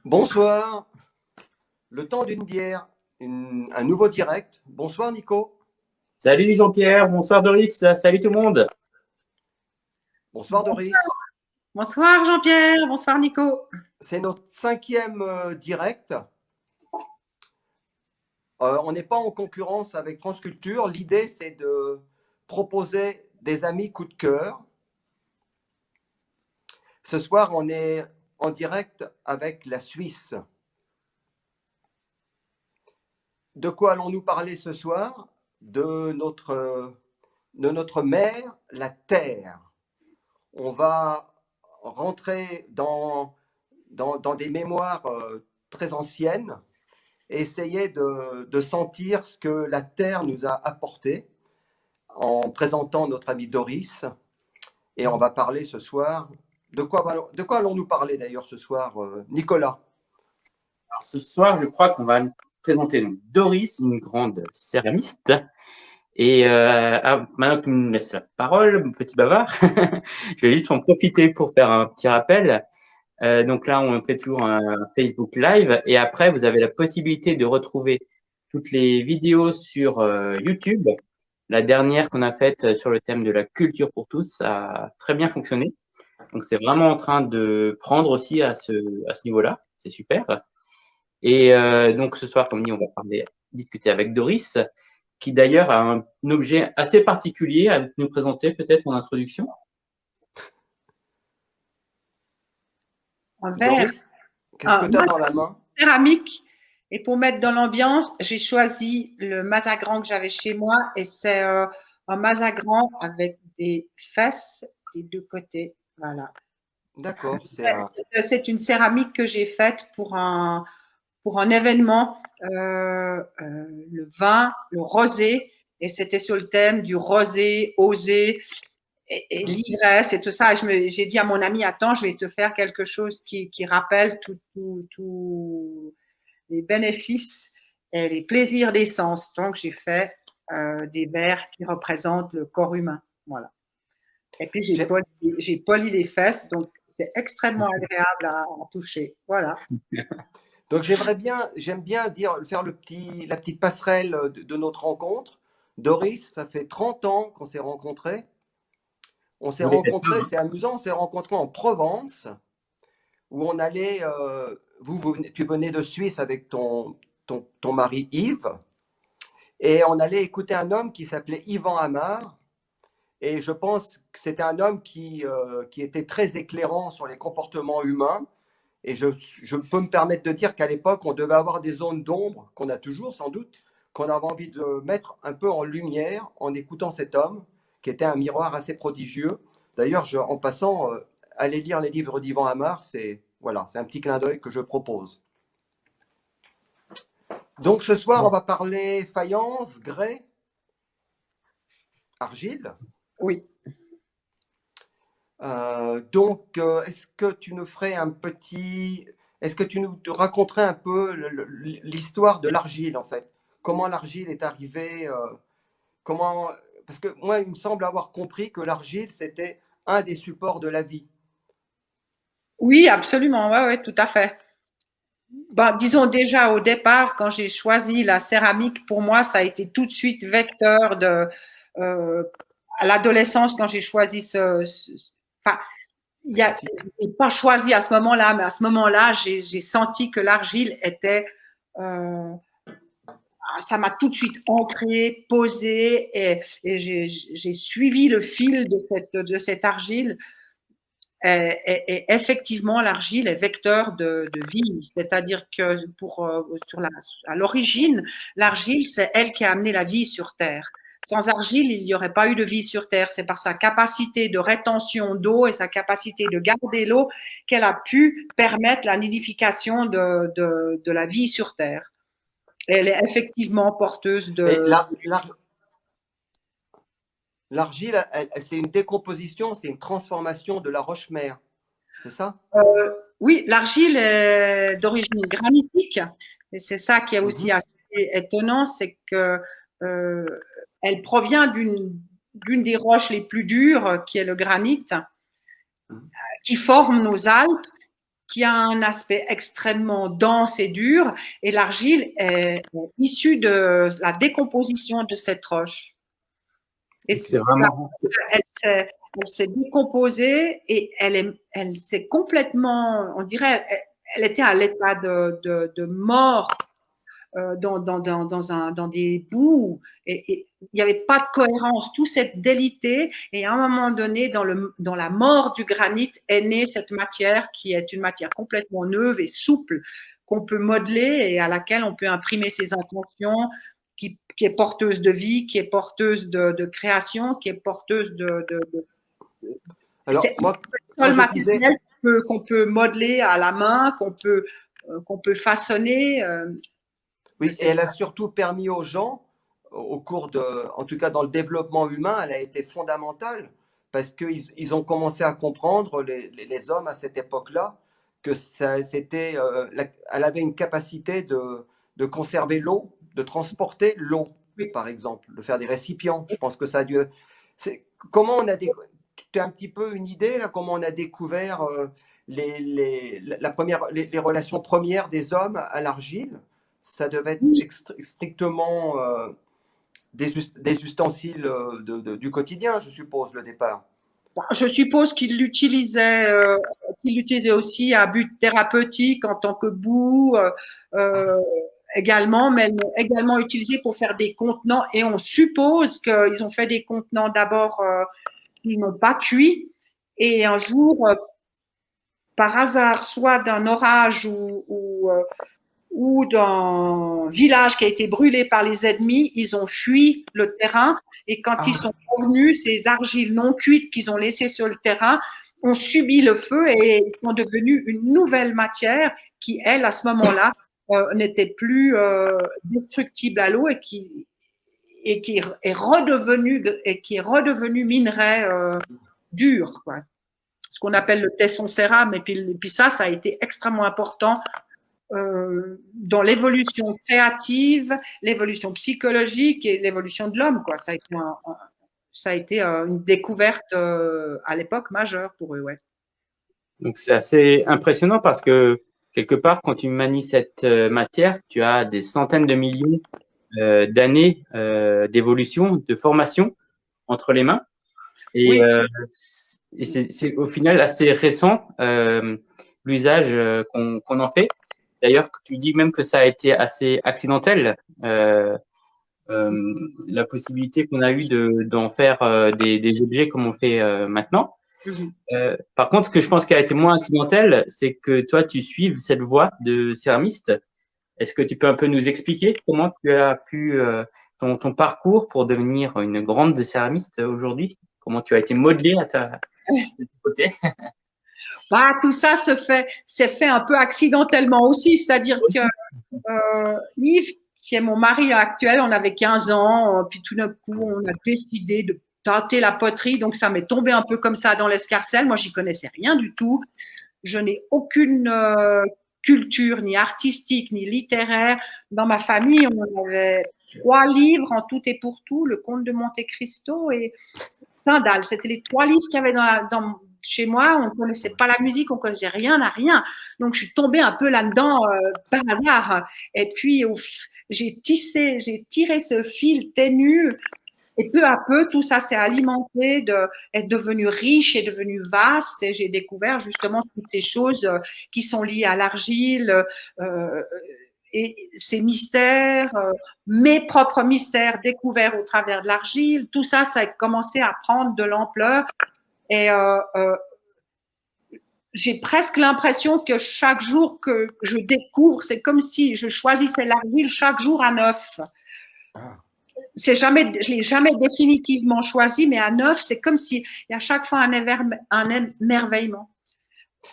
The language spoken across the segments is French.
Bonsoir, le temps d'une bière, un nouveau direct. Bonsoir Nico. Salut Jean-Pierre, bonsoir Doris, salut tout le monde. Bonsoir Doris. Bonsoir Jean-Pierre, bonsoir Nico. C'est notre 5e direct. On n'est pas en concurrence avec France Culture. L'idée, c'est de proposer des amis coup de cœur. Ce soir, on est en direct avec la Suisse. De quoi allons-nous parler ce soir? De notre mère, la Terre. On va rentrer dans des mémoires très anciennes et essayer de sentir ce que la Terre nous a apporté en présentant notre ami Doris. Et on va parler ce soir. De quoi allons-nous parler d'ailleurs ce soir, Nicolas? Alors, ce soir, je crois qu'on va nous présenter donc, Doris, une grande céramiste. Et maintenant que tu me laisses la parole, mon petit bavard, je vais juste en profiter pour faire un petit rappel. Donc là, on fait toujours un Facebook Live et après, vous avez la possibilité de retrouver toutes les vidéos sur YouTube. La dernière qu'on a faite sur le thème de la culture pour tous, ça a très bien fonctionné. Donc, c'est vraiment en train de prendre aussi à ce niveau-là. C'est super. Et donc, ce soir, comme dit, on va discuter avec Doris, qui d'ailleurs a un objet assez particulier à nous présenter peut-être en introduction. Un verre, Doris, qu'est-ce que tu as dans la main? céramique. Et pour mettre dans l'ambiance, j'ai choisi le mazagran que j'avais chez moi et c'est un mazagran avec des fesses des deux côtés. Voilà. D'accord, C'est une céramique que j'ai faite pour un événement, le vin, le rosé, et c'était sur le thème du rosé, oser et l'ivresse et tout ça. J'ai dit à mon ami, attends, je vais te faire quelque chose qui rappelle tous les bénéfices et les plaisirs des sens. Donc, j'ai fait des verres qui représentent le corps humain. Voilà. Et puis, j'ai poli les fesses, donc c'est extrêmement agréable à toucher. Voilà. Donc j'aime bien faire la petite passerelle de notre rencontre. Doris, ça fait 30 ans qu'on s'est rencontrés. On s'est Vous les faites rencontrés, c'est amusant, on s'est rencontrés en Provence, où on allait, tu venais de Suisse avec ton mari Yves, et on allait écouter un homme qui s'appelait Yvan Amar, et je pense que c'était un homme qui était très éclairant sur les comportements humains. Et je peux me permettre de dire qu'à l'époque, on devait avoir des zones d'ombre, qu'on a toujours sans doute, qu'on avait envie de mettre un peu en lumière en écoutant cet homme, qui était un miroir assez prodigieux. D'ailleurs, en passant, allez lire les livres d'Yvan Amar, c'est un petit clin d'œil que je propose. Donc ce soir, on va parler faïence, grès, argile. Oui. Est-ce que tu nous ferais est-ce que tu nous raconterais un peu l'histoire de l'argile en fait? Comment l'argile est arrivée? Parce que moi, il me semble avoir compris que l'argile, c'était un des supports de la vie. Oui, absolument. Ouais, ouais, tout à fait. Ben, disons déjà au départ, quand j'ai choisi la céramique, pour moi, ça a été tout de suite vecteur euh, à l'adolescence quand j'ai choisi enfin, j'ai pas choisi à ce moment-là, mais à ce moment-là, j'ai senti que l'argile était, euh, ça m'a tout de suite ancré, posé, et j'ai suivi le fil de cette argile. Et effectivement, l'argile est vecteur de vie, c'est-à-dire que à l'origine, l'argile, c'est elle qui a amené la vie sur Terre. Sans argile, il n'y aurait pas eu de vie sur Terre. C'est par sa capacité de rétention d'eau et sa capacité de garder l'eau qu'elle a pu permettre la nidification de la vie sur Terre. Et elle est effectivement porteuse Et de… l'argile, c'est une décomposition, c'est une transformation de la roche-mère. C'est ça? Oui, l'argile est d'origine granitique, et c'est ça qui est aussi Mhm. assez étonnant, c'est que euh, elle provient d'une des roches les plus dures, qui est le granit, Mhm. qui forme nos Alpes. qui a un aspect extrêmement dense et dur, et l'argile est issue de la décomposition de cette roche. Et C'est vraiment. elle s'est décomposée et elle s'est complètement, on dirait, elle était à l'état de mort dans des bouts, et il n'y avait pas de cohérence, toute cette délité, et à un moment donné, dans la mort du granit est née cette matière qui est une matière complètement neuve et souple, qu'on peut modeler et à laquelle on peut imprimer ses intentions, qui est porteuse de vie, qui est porteuse de création, qui est porteuse Alors, c'est moi, le quand seul je disais, matériel qu'on peut modeler à la main, qu'on peut façonner. oui, et elle a surtout permis aux gens, au cours de, en tout cas dans le développement humain, elle a été fondamentale parce qu'ils ont commencé à comprendre, les hommes à cette époque-là, que elle avait une capacité de conserver l'eau, de transporter l'eau, Oui. par exemple, de faire des récipients. Je pense que ça a dû. Comment on a tu as un petit peu une idée là, comment on a découvert les relations premières des hommes à l'argile? Ça devait être strictement des ustensiles du quotidien, je suppose, le départ. Je suppose qu'il l'utilisait aussi à but thérapeutique en tant que boue également, mais également utilisé pour faire des contenants. Et on suppose qu'ils ont fait des contenants d'abord qui n'ont pas cuit. Et un jour, par hasard, soit d'un orage ou d'un village qui a été brûlé par les ennemis, ils ont fui le terrain, et quand ils sont revenus, ces argiles non cuites qu'ils ont laissées sur le terrain ont subi le feu et sont devenues une nouvelle matière qui, elle, à ce moment-là, n'était plus destructible à l'eau, et qui est redevenu minerai dur, quoi. Ce qu'on appelle le tesson cérame. Et puis ça a été extrêmement important dans l'évolution créative, l'évolution psychologique et l'évolution de l'homme, quoi. Ça a été une découverte à l'époque majeure pour eux, ouais. Donc, c'est assez impressionnant parce que quelque part, quand tu manies cette matière, tu as des centaines de millions d'années d'évolution, de formation entre les mains. Et, Oui. Et c'est au final assez récent l'usage qu'on en fait. D'ailleurs, tu dis même que ça a été assez accidentel, la possibilité qu'on a eue d'en faire des objets comme on fait maintenant. Par contre, ce que je pense qui a été moins accidentel, c'est que toi, tu suives cette voie de céramiste. Est-ce que tu peux un peu nous expliquer comment tu as pu ton parcours pour devenir une grande céramiste aujourd'hui? Comment tu as été modelée de ton côté? Bah, tout ça s'est fait un peu accidentellement aussi, c'est-à-dire que Yves, qui est mon mari actuel, on avait 15 ans, puis tout d'un coup, on a décidé de tenter la poterie, donc ça m'est tombé un peu comme ça dans l'escarcelle. Moi, j'y connaissais rien du tout. Je n'ai aucune culture, ni artistique, ni littéraire. Dans ma famille, on avait 3 livres en tout et pour tout, Le Comte de Monte Cristo et Stendhal. C'était les 3 livres qu'il y avait chez moi. On ne connaissait pas la musique, on ne connaissait rien à rien. Donc, je suis tombée un peu là-dedans par hasard. Et puis, j'ai tiré ce fil ténu. Et peu à peu, tout ça s'est alimenté, est devenu riche et devenu vaste. Et j'ai découvert justement toutes ces choses qui sont liées à l'argile, et ces mystères, mes propres mystères découverts au travers de l'argile. Tout ça, ça a commencé à prendre de l'ampleur. Et j'ai presque l'impression que chaque jour que je découvre, c'est comme si je choisissais l'argile chaque jour à neuf. Je l'ai jamais définitivement choisi, mais à neuf, c'est comme si il y a à chaque fois un émerveillement.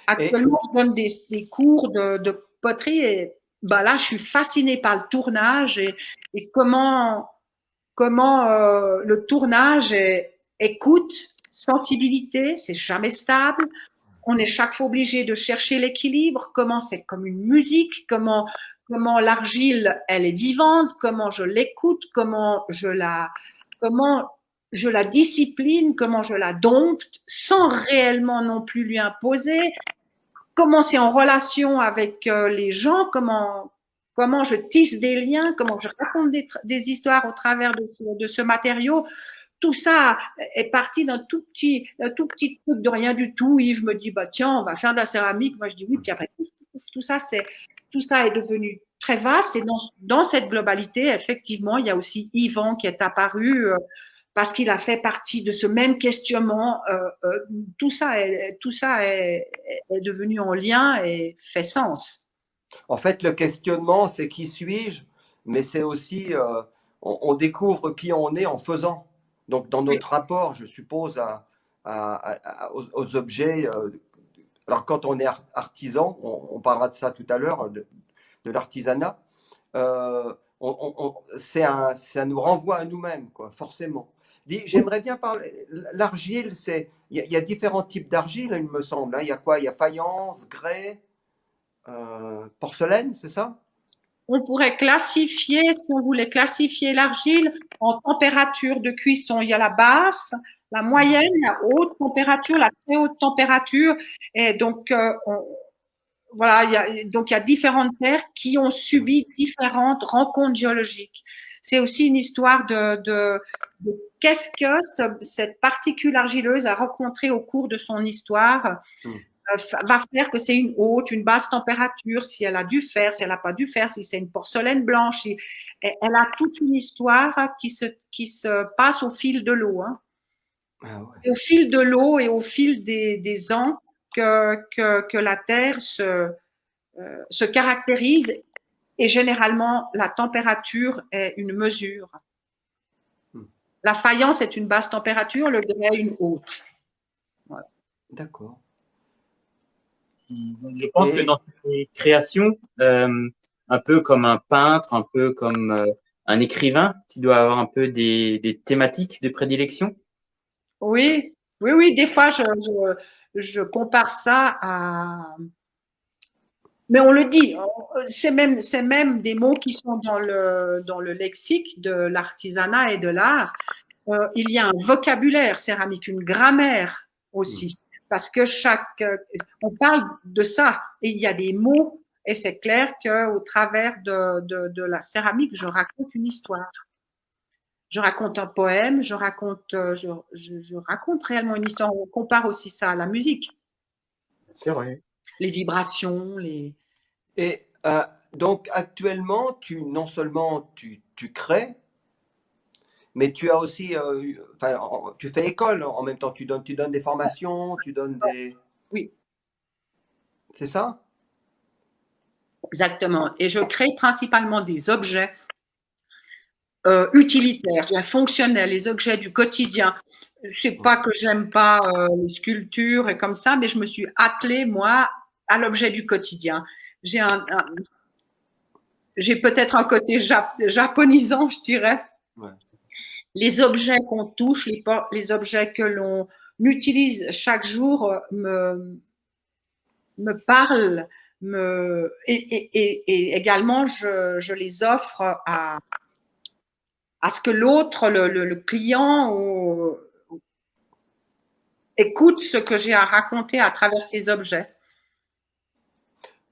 Actuellement, je donne des cours de poterie, et là, je suis fascinée par le tournage et comment le tournage écoute, sensibilité, c'est jamais stable. On est chaque fois obligé de chercher l'équilibre. Comment c'est comme une musique, comment l'argile, elle est vivante, comment je l'écoute, comment je la discipline, comment je la dompte, sans réellement non plus lui imposer. comment c'est en relation avec les gens, comment je tisse des liens, comment je raconte des histoires au travers de ce matériau. Tout ça est parti d'un tout petit truc de rien du tout. Yves me dit, bah tiens, on va faire de la céramique. Moi, je dis oui. Puis après, tout ça est devenu très vaste. Et dans cette globalité, effectivement, il y a aussi Yvan qui est apparu parce qu'il a fait partie de ce même questionnement. Tout ça est devenu en lien et fait sens. En fait, le questionnement, c'est qui suis-je, mais c'est aussi, on découvre qui on est en faisant. Donc, dans notre rapport, je suppose, aux objets, alors quand on est artisan, on parlera de ça tout à l'heure, de l'artisanat, ça nous renvoie à nous-mêmes, quoi, forcément. J'aimerais bien parler, l'argile, il y a différents types d'argile, il me semble, hein. Il y a quoi? Il y a faïence, grès, porcelaine, c'est ça? On pourrait classifier, si on voulait classifier l'argile en température de cuisson. Il y a la basse, la moyenne, la haute température, la très haute température. Et donc, voilà, il y a différentes terres qui ont subi différentes rencontres géologiques. C'est aussi une histoire de qu'est-ce que cette particule argileuse a rencontré au cours de son histoire. Va faire que c'est une haute, une basse température, si elle a du fer, si elle n'a pas du fer, si c'est une porcelaine blanche. Elle a toute une histoire qui se passe au fil de l'eau. Hein. Ah ouais. Et au fil de l'eau et au fil des ans que la Terre se caractérise, et généralement la température est une mesure. La faïence est une basse température, le grès une haute. Voilà. D'accord. Je pense que dans tes créations, un peu comme un peintre, un peu comme un écrivain, tu dois avoir un peu des thématiques de prédilection. Oui, oui, oui. Des fois, je compare ça à. Mais on le dit, c'est même des mots qui sont dans le lexique de l'artisanat et de l'art. Il y a un vocabulaire céramique, une grammaire aussi, parce que on parle de ça et il y a des mots et c'est clair qu'au travers de la céramique, je raconte une histoire. Je raconte un poème, je raconte réellement une histoire. On compare aussi ça à la musique. Bien sûr, oui. Les vibrations, Et donc actuellement, non seulement tu crées, mais tu as aussi, tu fais école en même temps. Tu donnes des formations, tu donnes des. Oui. C'est ça? Exactement. Et je crée principalement des objets utilitaires, fonctionnels, les objets du quotidien. C'est pas que j'aime pas les sculptures et comme ça, mais je me suis attelée, moi, à l'objet du quotidien. J'ai peut-être un côté japonisant, je dirais. Ouais. Les objets qu'on touche, les objets que l'on utilise chaque jour me parlent, et également je les offre à ce que l'autre, le client, écoute ce que j'ai à raconter à travers ces objets.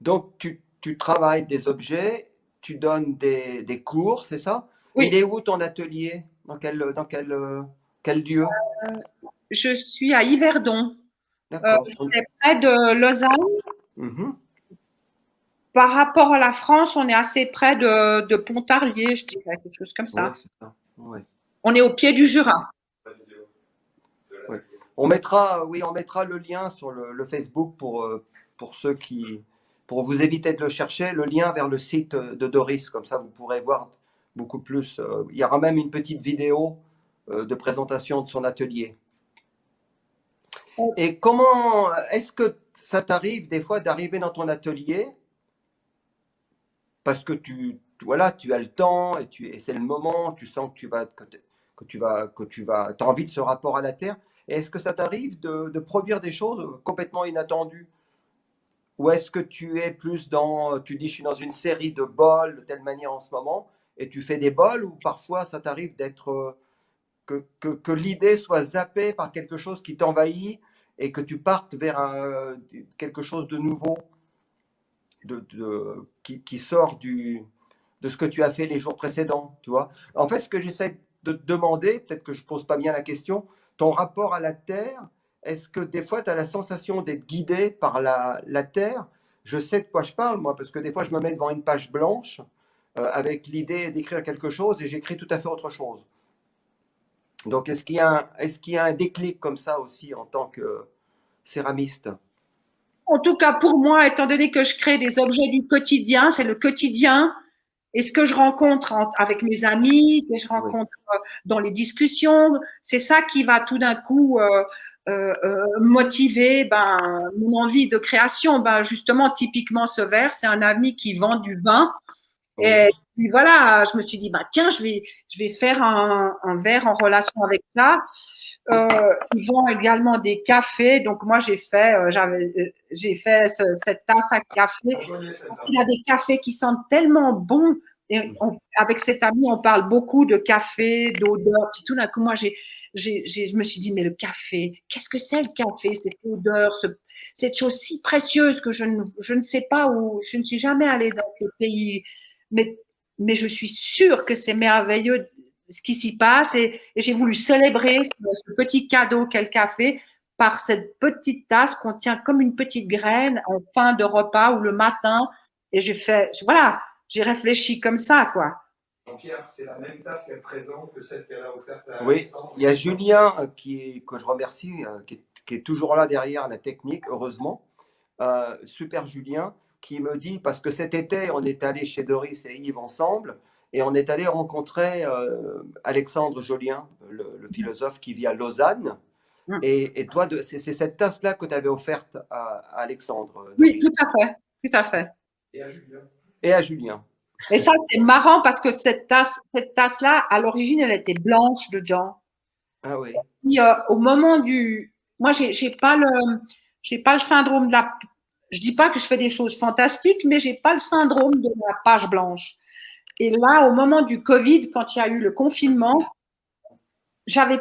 Donc tu travailles des objets, tu donnes des cours, c'est ça? Oui. Il est où ton atelier? Dans quel lieu? Je suis à Yverdon. D'accord. C'est près de Lausanne. Par rapport à la France, on est assez près de Pontarlier, je dirais, quelque chose comme ça. Ouais, c'est ça. Ouais. On est au pied du Jura. Ouais. On mettra le lien sur le Facebook pour ceux pour vous éviter de le chercher, le lien vers le site de Doris, comme ça vous pourrez voir beaucoup plus. Il y aura même une petite vidéo de présentation de son atelier. Et comment est-ce que ça t'arrive des fois d'arriver dans ton atelier parce que tu as le temps et c'est le moment, tu sens que tu as envie de ce rapport à la terre. Et est-ce que ça t'arrive de produire des choses complètement inattendues? Ou est-ce que tu es plus tu dis je suis dans une série de bols de telle manière en ce moment et tu fais des bols, ou parfois ça t'arrive que l'idée soit zappée par quelque chose qui t'envahit et que tu partes vers quelque chose de nouveau, qui sort de ce que tu as fait les jours précédents, tu vois. En fait, ce que j'essaie de te demander, peut-être que je ne pose pas bien la question, ton rapport à la Terre, est-ce que des fois tu as la sensation d'être guidé par la Terre? Je sais de quoi je parle, moi, parce que des fois je me mets devant une page blanche avec l'idée d'écrire quelque chose et j'écris tout à fait autre chose. Donc, est-ce qu'il y a un déclic comme ça aussi en tant que céramiste? En tout cas, pour moi, étant donné que je crée des objets du quotidien, c'est le quotidien et ce que je rencontre avec mes amis, que je Oui. rencontre dans les discussions, c'est ça qui va tout d'un coup motiver mon envie de création. Justement, typiquement, ce verre, c'est un ami qui vend du vin. Oui. Et puis voilà, je me suis dit, tiens, je vais faire un verre en relation avec ça. Ils vendent également des cafés. Donc moi j'ai fait cette tasse à café. Parce qu'il y a des cafés qui sentent tellement bon. Et avec cet ami, on parle beaucoup de café, d'odeur. Puis tout d'un coup, moi, je me suis dit, mais le café, qu'est-ce que c'est le café, cette odeur, cette chose si précieuse que je ne sais pas où, je ne suis jamais allée dans ce pays, mais, mais je suis sûre que c'est merveilleux ce qui s'y passe et j'ai voulu célébrer ce petit cadeau qu'est le café par cette petite tasse qu'on tient comme une petite graine en fin de repas ou le matin. Et voilà, j'ai réfléchi comme ça, quoi. Pierre, c'est la même tasse qu'elle présente que celle qu'elle a offerte à Oui, Alexandre. il y a Julien que je remercie, qui est toujours là derrière la technique, heureusement. Super Julien, qui me dit, parce que cet été, on est allé chez Doris et Yves ensemble, et on est allé rencontrer Alexandre Jolien, le philosophe qui vit à Lausanne. Et toi, c'est cette tasse-là que tu avais offerte à Alexandre, Oui, Doris. tout à fait, tout à fait. Et à Julien. Et à Julien. Et ça, c'est marrant parce que cette tasse-là, à l'origine, elle était blanche dedans. Ah oui. Puis, au moment moi, j'ai pas le syndrome de la, je dis pas que je fais des choses fantastiques, mais j'ai pas le syndrome de la page blanche. Et là, au moment du Covid, quand il y a eu le confinement, je savais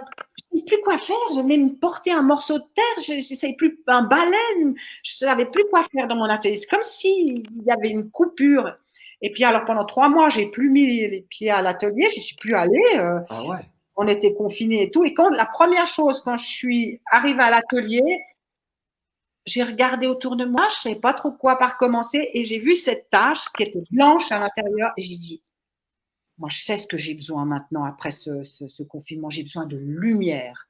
plus quoi faire. J'ai même porté un morceau de terre, je savais plus, un balai, je savais plus quoi faire dans mon atelier. C'est comme s'il y avait une coupure. Et puis alors pendant 3 mois, j'ai plus mis les pieds à l'atelier, je suis plus allée. Ah ouais. On était confinés et tout. Et quand la première chose, quand je suis arrivée à l'atelier, j'ai regardé autour de moi, je savais pas trop quoi par commencer, et j'ai vu cette tache qui était blanche à l'intérieur, et j'ai dit, moi, je sais ce que j'ai besoin maintenant après ce confinement. J'ai besoin de lumière.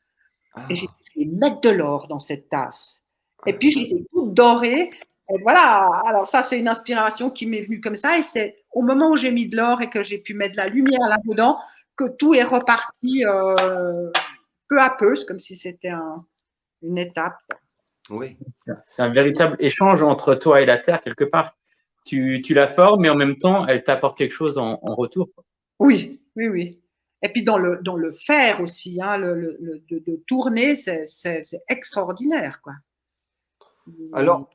Et j'ai dit, je vais mettre de l'or dans cette tasse. Et puis, je les ai toutes dorées. Et voilà. Alors, ça, c'est une inspiration qui m'est venue comme ça. Et c'est au moment où j'ai mis de l'or et que j'ai pu mettre de la lumière là-dedans que tout est reparti peu à peu. C'est comme si c'était une étape. Oui. C'est un véritable échange entre toi et la Terre, quelque part. Tu la formes, mais en même temps, elle t'apporte quelque chose en retour. Oui, oui, oui. Et puis dans le faire aussi, hein, de tourner, c'est extraordinaire, quoi. Alors,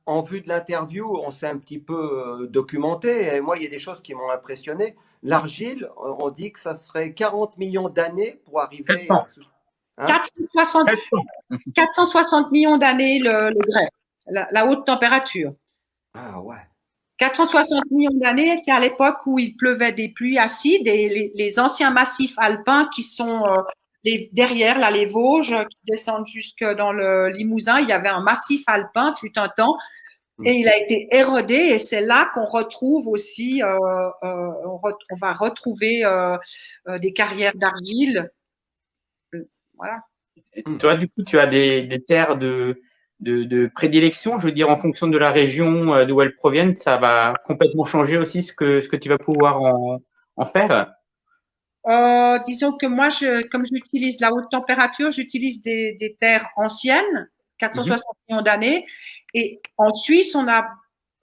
en vue de l'interview, on s'est un petit peu documenté. Et moi, il y a des choses qui m'ont impressionné. L'argile, on dit que ça serait 40 millions d'années pour arriver 400. Hein 460 millions d'années le grès, la haute température. Ah ouais. 460 millions d'années, c'est à l'époque où il pleuvait des pluies acides et les anciens massifs alpins qui sont derrière, là, les Vosges, qui descendent jusque dans le Limousin, il y avait un massif alpin, fut un temps, et il a été érodé, et c'est là qu'on retrouve aussi, on va retrouver des carrières d'argile. Voilà. Toi, du coup, tu as des terres de prédilection, je veux dire, en fonction de la région d'où elles proviennent, ça va complètement changer aussi ce que tu vas pouvoir en faire. Disons que moi, comme j'utilise la haute température, j'utilise des terres anciennes, 460 millions d'années. Et en Suisse, on a,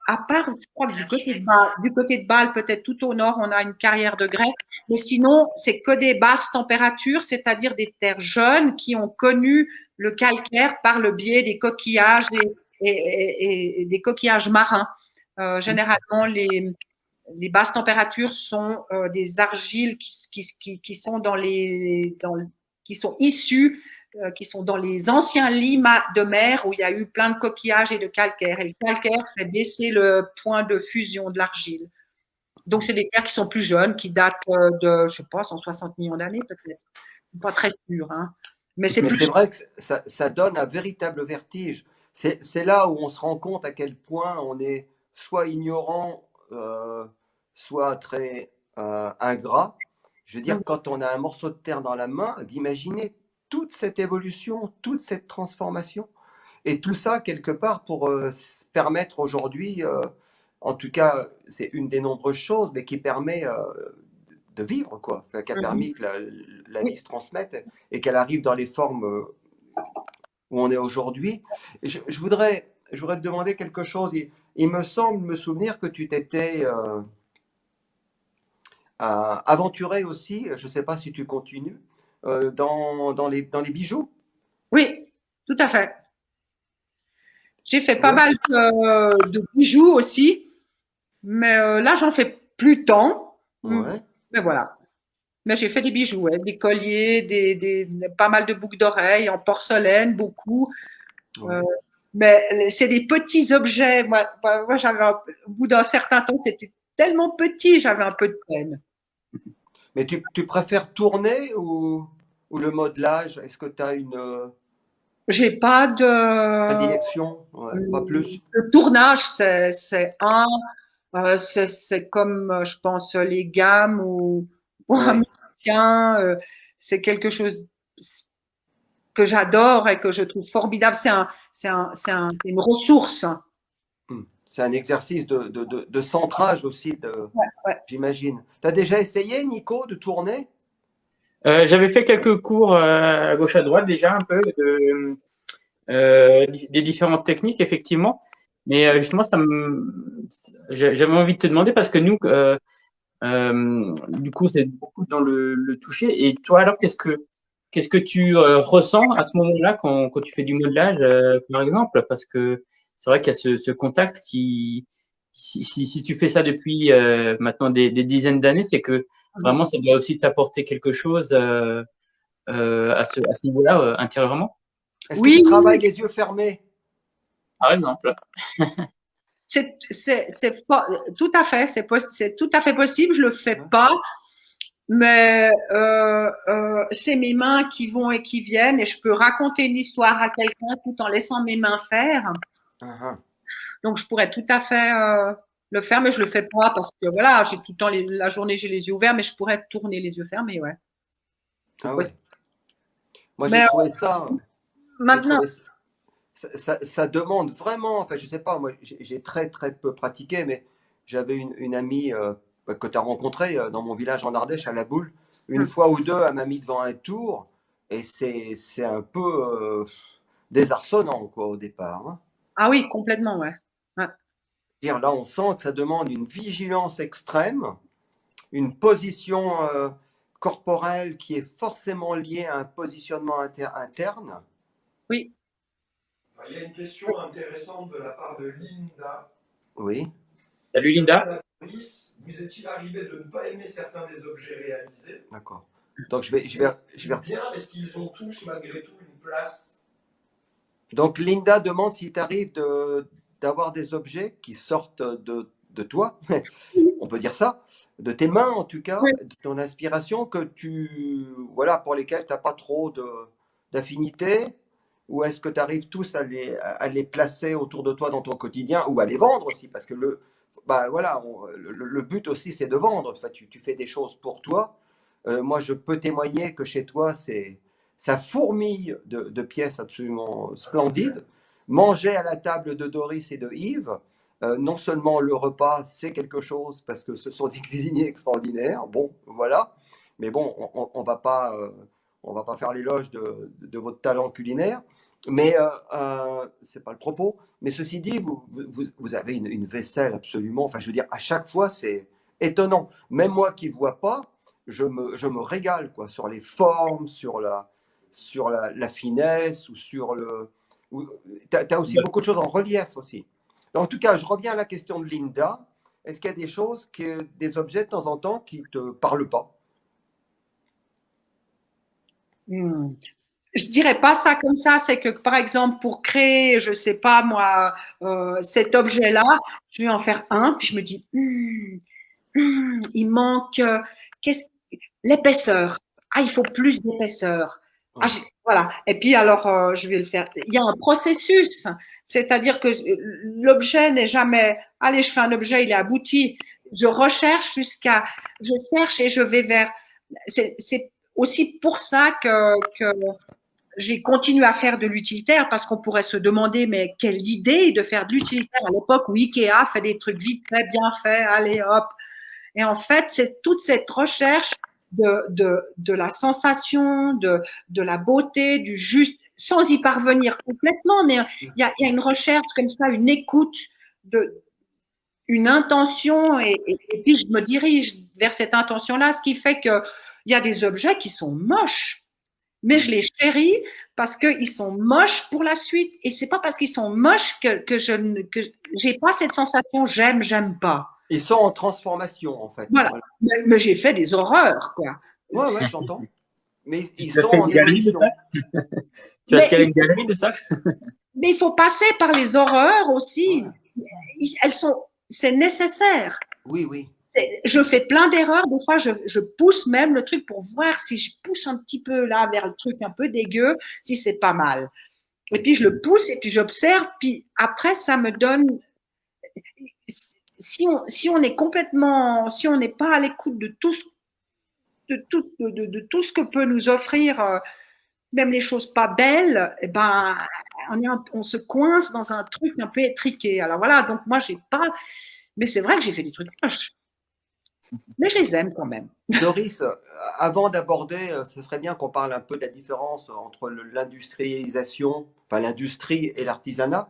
à part, je crois que du côté de Bâle, peut-être tout au nord, on a une carrière de grès. Mais sinon, c'est que des basses températures, c'est-à-dire des terres jeunes qui ont connu le calcaire par le biais des coquillages et des coquillages marins. Généralement, les basses températures sont des argiles qui sont qui sont issues qui sont dans les anciens lits de mer où il y a eu plein de coquillages et de calcaire. Et le calcaire fait baisser le point de fusion de l'argile. Donc, c'est des terres qui sont plus jeunes, qui datent de, je sais pas, 160 millions d'années peut-être. Pas très sûr, hein. Mais c'est Mais plus. c'est vrai que ça donne un véritable vertige. C'est là où on se rend compte à quel point on est soit ignorant, soit très ingrat. Je veux dire, quand on a un morceau de terre dans la main, d'imaginer toute cette évolution, toute cette transformation, et tout ça quelque part pour se permettre aujourd'hui, en tout cas, c'est une des nombreuses choses, mais qui permet de vivre, quoi, enfin, qui a permis que la vie se transmette et qu'elle arrive dans les formes où on est aujourd'hui. Je voudrais te demander quelque chose. Il me semble me souvenir que tu t'étais aventuré aussi, je ne sais pas si tu continues, dans les bijoux. Oui, tout à fait. J'ai fait pas Ouais. mal de bijoux aussi, mais là, j'en fais plus tant. Ouais. Mais voilà. Mais j'ai fait des bijoux, ouais, des colliers, pas mal de boucles d'oreilles en porcelaine, beaucoup. Ouais. Mais c'est des petits objets. Moi j'avais au bout d'un certain temps, c'était tellement petit, j'avais un peu de peine. Mais tu préfères tourner ou le modelage? Est-ce que tu as une J'ai pas de. prédilection? Ouais, pas plus. Le tournage, c'est comme, je pense, les gammes ou un Oui. musicien. C'est quelque chose que j'adore et que je trouve formidable. C'est une ressource. C'est un exercice de centrage aussi, Ouais, ouais. j'imagine. Tu as déjà essayé, Nico, de tourner? J'avais fait quelques cours à gauche à droite déjà un peu des différentes techniques effectivement, mais justement j'avais envie de te demander parce que nous du coup c'est beaucoup dans le toucher et toi alors qu'est-ce que tu ressens à ce moment-là quand tu fais du modelage par exemple parce que c'est vrai qu'il y a ce contact qui si tu fais ça depuis maintenant des dizaines d'années c'est que vraiment ça doit aussi t'apporter quelque chose à ce niveau-là, intérieurement? Est-ce que Oui, tu oui, travailles les yeux fermés? Par exemple. c'est pas tout à fait, c'est tout à fait possible. Je le fais Hein. pas, mais c'est mes mains qui vont et qui viennent, et je peux raconter une histoire à quelqu'un tout en laissant mes mains faire. Ah, Donc je pourrais tout à fait le faire, mais je le fais pas parce que voilà, j'ai tout le temps la journée j'ai les yeux ouverts, mais je pourrais tourner les yeux fermés, ouais, c'est ah possible. ouais. Moi, Mais j'ai maintenant, trouvé ça demande vraiment, enfin, je sais pas, moi, j'ai très, très peu pratiqué, mais j'avais une amie que tu as rencontrée dans mon village en Ardèche, à La Boule. Une fois ou deux, elle m'a mis devant un tour, et c'est un peu désarçonnant, quoi, au départ. Hein. ah oui, complètement, ouais. Ouais. Dire, là, on sent que ça demande une vigilance extrême, une position corporelle qui est forcément liée à un positionnement interne. Oui. Il y a une question intéressante de la part de Linda. Oui, Salut Linda. Madame Brice, vous est-il arrivé de ne pas aimer certains des objets réalisés? d'accord. Donc, Ou bien est-ce qu'ils ont tous malgré tout une place? Donc, Linda demande si t'arrive d'avoir des objets qui sortent de toi, on peut dire ça, de tes mains en tout cas, Oui. de ton inspiration, voilà, pour lesquels tu n'as pas trop d'affinité, ou est-ce que tu arrives tous à les placer autour de toi dans ton quotidien, ou à les vendre aussi, parce que bah, voilà, le but aussi c'est de vendre, enfin, tu fais des choses pour toi. Moi, je peux témoigner que chez toi, ça fourmille de pièces absolument splendides. Manger à la table de Doris et de Yves, non seulement le repas, c'est quelque chose parce que ce sont des cuisiniers extraordinaires, bon, voilà, mais bon, on va pas faire l'éloge de votre talent culinaire, mais c'est pas le propos. Mais ceci dit, vous avez une vaisselle absolument, enfin, je veux dire, à chaque fois, c'est étonnant. Même moi qui ne vois pas, je me régale quoi, sur les formes, sur la finesse ou sur le. Tu as aussi beaucoup de choses en relief aussi. En tout cas, je reviens à la question de Linda. Est-ce qu'il y a des choses, des objets de temps en temps qui ne te parlent pas? je dirais pas ça comme ça. C'est que, par exemple, pour créer, je sais pas moi, cet objet-là, je vais en faire un, puis je me dis, il manque qu'est-ce, l'épaisseur. Ah, il faut plus d'épaisseur. Ah, voilà. Et puis alors, je vais le faire. Il y a un processus, c'est-à-dire que l'objet n'est jamais. Allez, je fais un objet, il est abouti. Je recherche je cherche et je vais vers. C'est aussi pour ça que j'ai continué à faire de l'utilitaire parce qu'on pourrait se demander, mais quelle idée de faire de l'utilitaire à l'époque où Ikea fait des trucs vite fait, bien fait, allez hop. Et en fait, c'est toute cette recherche de la sensation, de la beauté, du juste, sans y parvenir complètement, mais il y a une recherche comme ça, une écoute, une intention, et puis je me dirige vers cette intention-là, ce qui fait qu'il y a des objets qui sont moches, mais je les chéris parce qu'ils sont moches pour la suite. Et c'est pas parce qu'ils sont moches que j'ai pas cette sensation j'aime pas. Ils sont en transformation, en fait. Voilà. Mais j'ai fait des horreurs, quoi. Ouais, j'entends. Mais ils Tu as sont fait en une galerie de évolution. ça? Tu as tiré une galerie de ça? Mais il faut passer par les horreurs aussi. Ouais. C'est nécessaire. Oui. Je fais plein d'erreurs. Des fois, je pousse même le truc pour voir si je pousse un petit peu là vers le truc un peu dégueu, si c'est pas mal. Et puis, je le pousse et puis j'observe. Puis après, ça me donne. Si on est complètement, si on n'est pas à l'écoute de tout ce que peut nous offrir, même les choses pas belles, eh ben, on se coince dans un truc un peu étriqué. Alors voilà, donc moi, j'ai pas. Mais c'est vrai que j'ai fait des trucs moches. Mais je les aime quand même. Doris, avant d'aborder, ce serait bien qu'on parle un peu de la différence entre l'industrialisation, enfin l'industrie et l'artisanat.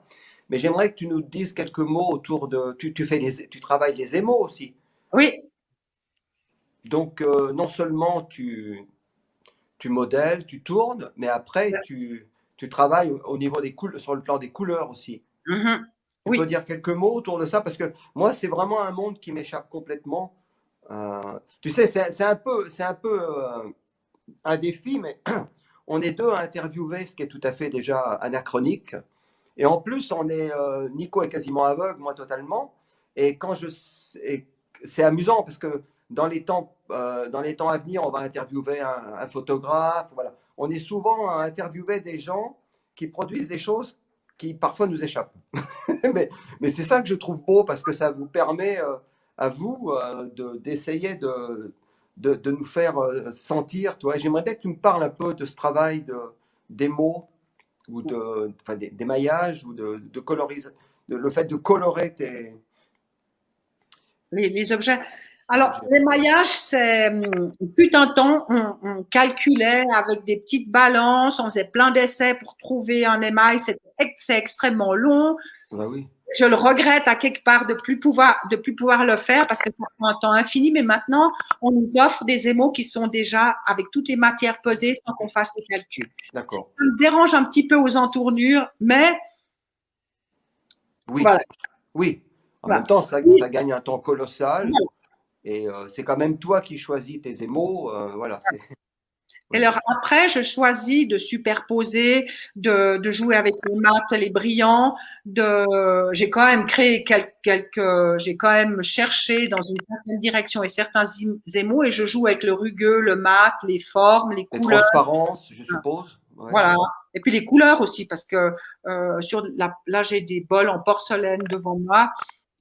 Mais j'aimerais que tu nous dises quelques mots autour de. Tu travailles les émaux aussi. Oui. Donc, non seulement tu modèles, tu tournes, mais après, tu travailles au niveau sur le plan des couleurs aussi. Mm-hmm. Tu peux dire quelques mots autour de ça? Parce que moi, c'est vraiment un monde qui m'échappe complètement. Tu sais, c'est un peu un défi, mais on est deux à interviewer, ce qui est tout à fait déjà anachronique. Et en plus, Nico est quasiment aveugle, moi totalement. Et c'est amusant parce que dans les temps à venir, on va interviewer un photographe. Voilà. On est souvent à interviewer des gens qui produisent des choses qui parfois nous échappent. mais c'est ça que je trouve beau parce que ça vous permet à vous d'essayer de nous faire sentir. Toi, j'aimerais bien que tu me parles un peu de ce travail des mots ou d'émaillage ou de colorisation, le fait de colorer les objets. Alors, l'émaillage, fut un temps, on calculait avec des petites balances, on faisait plein d'essais pour trouver un émail, c'est extrêmement long. Bah oui. Je le regrette à quelque part de plus pouvoir le faire parce que ça prend un temps infini, mais maintenant, on nous offre des émaux qui sont déjà avec toutes les matières pesées sans qu'on fasse les calculs. D'accord. Ça me dérange un petit peu aux entournures, mais oui. Voilà. Oui. En Voilà. même temps, ça gagne un temps colossal. Voilà. Et c'est quand même toi qui choisis tes émaux. Voilà. Et alors après, je choisis de superposer, de jouer avec les mats, les brillants. J'ai quand même créé j'ai quand même cherché dans une certaine direction et certains émaux et je joue avec le rugueux, le mat, les formes, les couleurs. Les transparences, je suppose. Ouais. Voilà. Et puis les couleurs aussi parce que là j'ai des bols en porcelaine devant moi.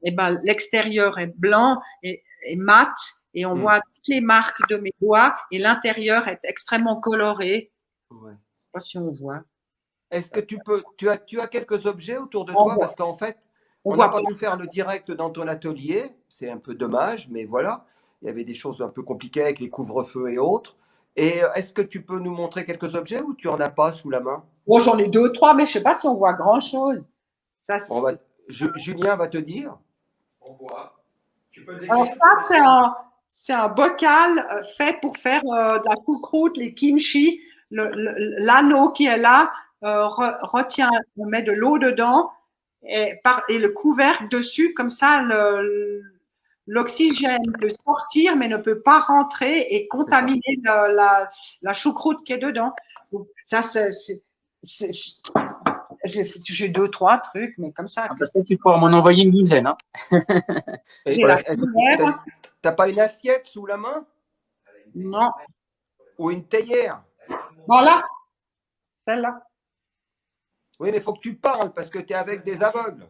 Et ben l'extérieur est blanc et mat. Et on voit toutes les marques de mes doigts et l'intérieur est extrêmement coloré. Ouais. Je ne sais pas si on voit. Est-ce que tu as quelques objets autour de toi? Parce qu'en fait, on n'a pas pu faire le direct dans ton atelier. C'est un peu dommage, mais voilà. Il y avait des choses un peu compliquées avec les couvre-feux et autres. Et est-ce que tu peux nous montrer quelques objets ou tu n'en as pas sous la main? Bon, j'en ai 2, 3, mais je ne sais pas si on voit grand-chose. Julien va te dire. On voit. Tu peux Alors ça, c'est un bocal fait pour faire de la choucroute, les kimchi. L'anneau qui est là retient, on met de l'eau dedans et le couvercle dessus, comme ça l'oxygène peut sortir, mais ne peut pas rentrer et contaminer la choucroute qui est dedans. Donc, ça, j'ai 2-3 trucs, mais comme ça. Ah bah ça, tu pourras m'en envoyer une dizaine. Hein. Et J'ai la t'as pas une assiette sous la main Non. ou une théière? Voilà, celle-là. Oui, mais il faut que tu parles parce que tu es avec des aveugles.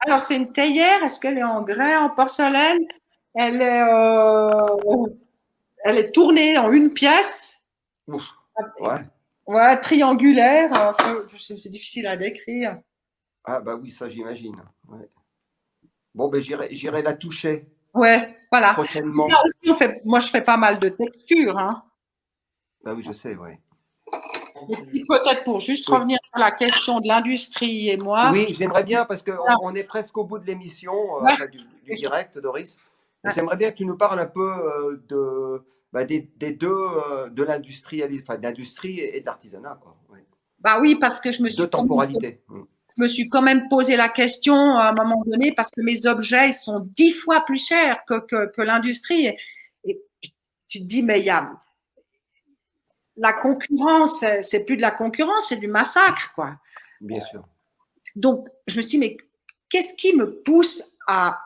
Alors, c'est une théière. Est-ce qu'elle est en grès, en porcelaine? Elle est tournée en une pièce. Ouf. Ouais. Ouais, triangulaire. C'est difficile à décrire. Ah bah oui, ça j'imagine. Ouais. Bon, ben j'irai la toucher Ouais, voilà. prochainement. Ça aussi, moi, je fais pas mal de textures. Hein. Bah oui, je sais, oui. Et puis peut-être pour juste revenir sur la question de l'industrie et moi. Oui, j'aimerais bien parce qu'on est presque au bout de l'émission, Ouais. enfin, du direct, Doris. Et Ouais. j'aimerais bien que tu nous parles un peu des deux, de l'industrie, enfin, de l'industrie et de l'artisanat, quoi. Ouais. Bah oui, parce que je me Deux temporalités. suis quand même posé la question à un moment donné parce que mes objets ils sont 10 fois plus chers que l'industrie. Et tu te dis, mais il y a la concurrence, c'est plus de la concurrence, c'est du massacre, quoi. Bien sûr. Donc, je me suis dit, mais qu'est-ce qui me pousse à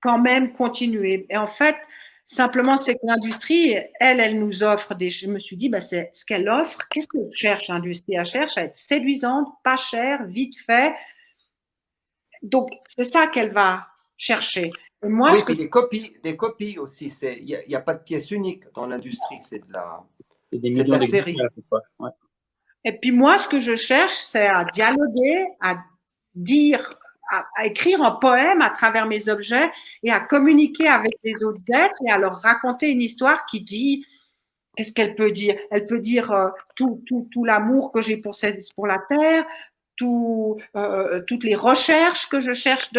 quand même continuer? Et en fait, simplement, c'est que l'industrie, elle nous offre des. Je me suis dit, bah, c'est ce qu'elle offre. Qu'est-ce que cherche l'industrie? Elle cherche à être séduisante, pas chère, vite fait. Donc, c'est ça qu'elle va chercher. Et moi, Oui, puis des copies aussi. Il n'y a pas de pièce unique dans l'industrie, c'est de la série. Ouais. Et puis moi, ce que je cherche, c'est à dialoguer, à dire, à écrire un poème à travers mes objets et à communiquer avec les autres êtres et à leur raconter une histoire qui dit, qu'est-ce qu'elle peut dire? Elle peut dire tout l'amour que j'ai pour la terre, toutes les recherches que je cherche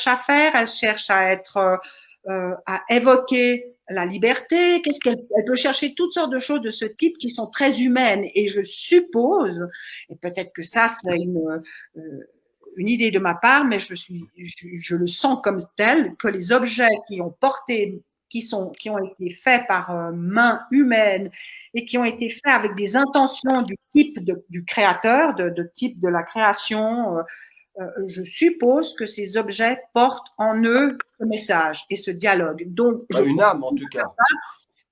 à faire. Elle cherche à être, à évoquer la liberté. Elle peut chercher toutes sortes de choses de ce type qui sont très humaines. Et je suppose, et peut-être que ça c'est une idée de ma part, mais je le sens comme tel, que les objets qui ont été faits par main humaine et qui ont été faits avec des intentions du type du créateur, de type de la création, je suppose que ces objets portent en eux ce message et ce dialogue. Donc, Une âme, en tout cas.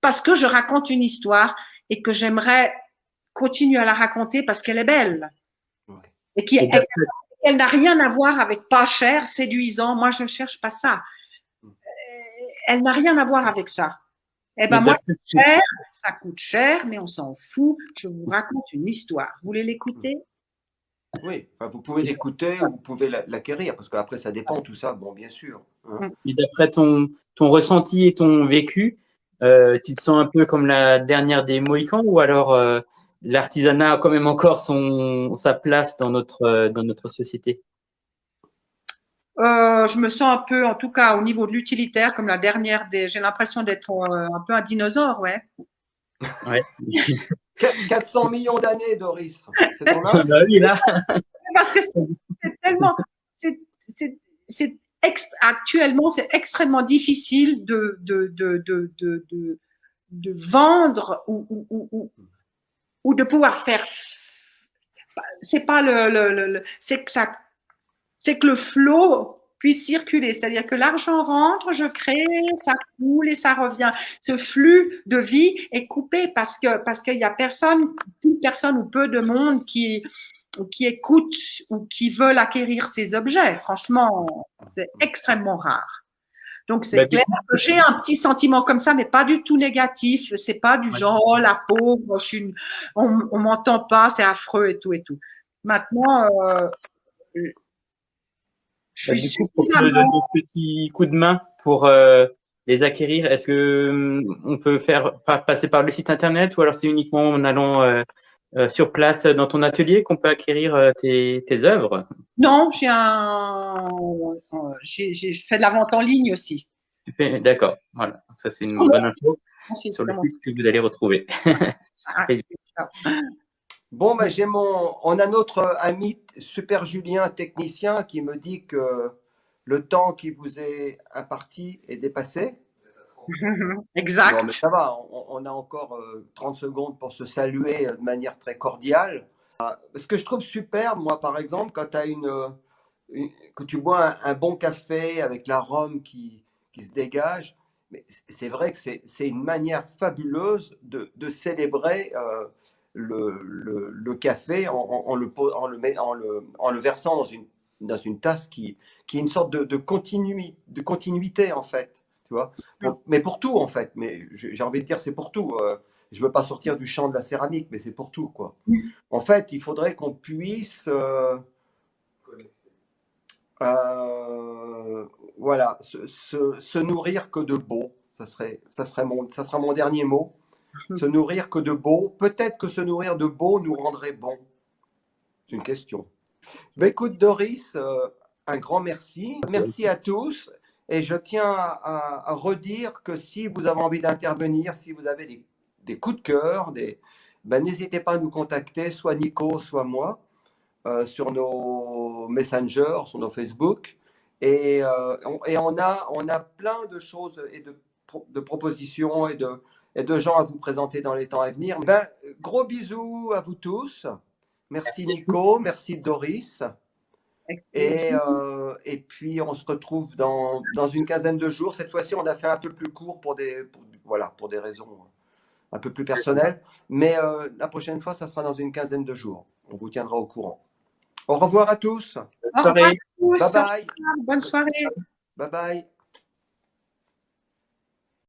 Parce que je raconte une histoire et que j'aimerais continuer à la raconter parce qu'elle est belle. Ouais. Et elle n'a rien à voir avec pas cher, séduisant. Moi, je ne cherche pas ça. Elle n'a rien à voir avec ça. Eh ben moi, ça coûte cher, mais on s'en fout. Je vous raconte une histoire. Vous voulez l'écouter? Oui, enfin, vous pouvez l'écouter ou vous pouvez l'acquérir, parce qu'après, ça dépend, tout ça, bon, bien sûr. Hein. Et d'après ton ressenti et ton vécu, tu te sens un peu comme la dernière des Mohicans ou alors l'artisanat a quand même encore sa place dans notre société? Je me sens un peu, en tout cas au niveau de l'utilitaire, comme la dernière des. J'ai l'impression d'être un peu un dinosaure, ouais. Ouais. 400 millions d'années, Doris. C'est ton âge. Bah oui, là. Parce que c'est tellement. Actuellement, c'est extrêmement difficile de vendre ou de pouvoir faire. C'est pas c'est que le flot puisse circuler. C'est-à-dire que l'argent rentre, je crée, ça coule et ça revient. Ce flux de vie est coupé parce qu'il y a plus personne ou peu de monde qui écoute ou qui veulent acquérir ces objets. Franchement, c'est extrêmement rare. Donc, c'est clair que j'ai un petit sentiment comme ça, mais pas du tout négatif. C'est pas du genre, oh, la pauvre, on m'entend pas, c'est affreux et tout et tout. Maintenant, du coup, pour te donner un petit coup de main pour les acquérir, est-ce que on peut passer par le site internet ou alors c'est uniquement en allant sur place dans ton atelier qu'on peut acquérir tes œuvres? Non, j'ai fait de la vente en ligne aussi. D'accord, voilà. Ça, c'est une bonne info sur le site que vous allez retrouver. Bon, on a notre ami Super Julien, technicien, qui me dit que le temps qui vous est imparti est dépassé. Non, Exact. mais ça va, on a encore 30 secondes pour se saluer de manière très cordiale. Ce que je trouve super, moi, par exemple, quand tu as que tu bois un bon café avec l'arôme qui se dégage, mais c'est vrai que c'est une manière fabuleuse de célébrer le café en le versant dans une tasse qui est une sorte de continuité, en fait. Tu vois, mais pour tout, en fait. Mais j'ai envie de dire, c'est pour tout. Je ne veux pas sortir du champ de la céramique, mais c'est pour tout, quoi. En fait, il faudrait qu'on puisse voilà, se nourrir que de beau. Ça sera mon dernier mot. Se nourrir que de beau. Peut-être que se nourrir de beau nous rendrait bon. C'est une question. Ben, écoute, Doris, un grand merci. Merci à tous. Et je tiens à redire que si vous avez envie d'intervenir, si vous avez des coups de cœur, ben, n'hésitez pas à nous contacter, soit Nico, soit moi, sur nos Messenger, sur nos Facebook. Et on a plein de choses et de propositions et de gens à vous présenter dans les temps à venir. Ben, gros bisous à vous tous. Merci Nico, merci Doris. Et puis on se retrouve dans une quinzaine de jours. Cette fois-ci, on a fait un peu plus court pour des raisons un peu plus personnelles. Mais la prochaine fois, ça sera dans une quinzaine de jours. On vous tiendra au courant. Au revoir à tous. Bonne soirée. Au revoir à tous. Bye bye. Bonne soirée. Bye bye.